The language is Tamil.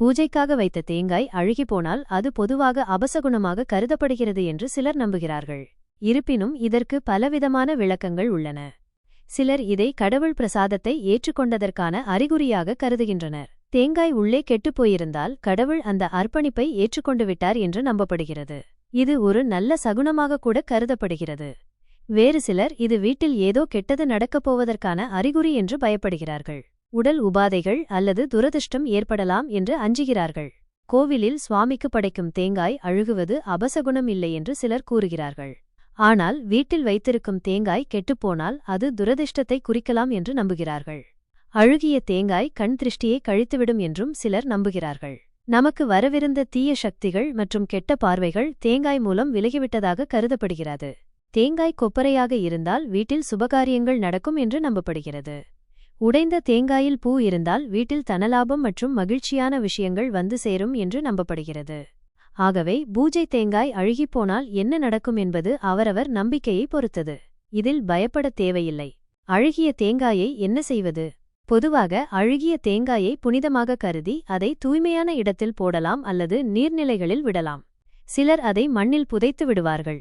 பூஜைக்காக வைத்த தேங்காய் அழுகிப்போனால் அது பொதுவாக அபசகுணமாக கருதப்படுகிறது என்று சிலர் நம்புகிறார்கள். இருப்பினும் இதற்கு பலவிதமான விளக்கங்கள் உள்ளன. சிலர் இதை கடவுள் பிரசாதத்தை ஏற்றுக்கொண்டதற்கான அறிகுறியாக கருதுகின்றனர். தேங்காய் உள்ளே கெட்டுப்போயிருந்தால் கடவுள் அந்த அர்ப்பணிப்பை ஏற்றுக்கொண்டு விட்டார் என்று நம்பப்படுகிறது. இது ஒரு நல்ல சகுனமாக கூட கருதப்படுகிறது. வேறு சிலர் இது வீட்டில் ஏதோ கெட்டது நடக்கப் போவதற்கான அறிகுறி என்று பயப்படுகிறார்கள். உடல் உபாதைகள் அல்லது துரதிர்ஷ்டம் ஏற்படலாம் என்று அஞ்சுகிறார்கள். கோவிலில் சுவாமிக்கு படைக்கும் தேங்காய் அழுகுவது அபசகுணம் இல்லை என்று சிலர் கூறுகிறார்கள். ஆனால் வீட்டில் வைத்திருக்கும் தேங்காய் கெட்டுப்போனால் அது துரதிர்ஷ்டத்தை குறிக்கலாம் என்று நம்புகிறார்கள். அழுகிய தேங்காய் கண் திருஷ்டியை கழித்துவிடும் என்றும் சிலர் நம்புகிறார்கள். நமக்கு வரவிருந்த தீய சக்திகள் மற்றும் கெட்ட பார்வைகள் தேங்காய் மூலம் விலகிவிட்டதாக கருதப்படுகிறது. தேங்காய் கொப்பரையாக இருந்தால் வீட்டில் சுபகாரியங்கள் நடக்கும் என்று நம்பப்படுகிறது. உடைந்த தேங்காயில் பூ இருந்தால் வீட்டில் தனலாபம் மற்றும் மகிழ்ச்சியான விஷயங்கள் வந்து சேரும் என்று நம்பப்படுகிறது. ஆகவே பூஜை தேங்காய் அழுகிப்போனால் என்ன நடக்கும் என்பது அவரவர் நம்பிக்கையை பொறுத்தது. இதில் பயப்பட தேவையில்லை. அழுகிய தேங்காயை என்ன செய்வது? பொதுவாக அழுகிய தேங்காயை புனிதமாக கருதி அதை தூய்மையான இடத்தில் போடலாம் அல்லது நீர்நிலைகளில் விடலாம். சிலர் அதை மண்ணில் புதைத்து விடுவார்கள்.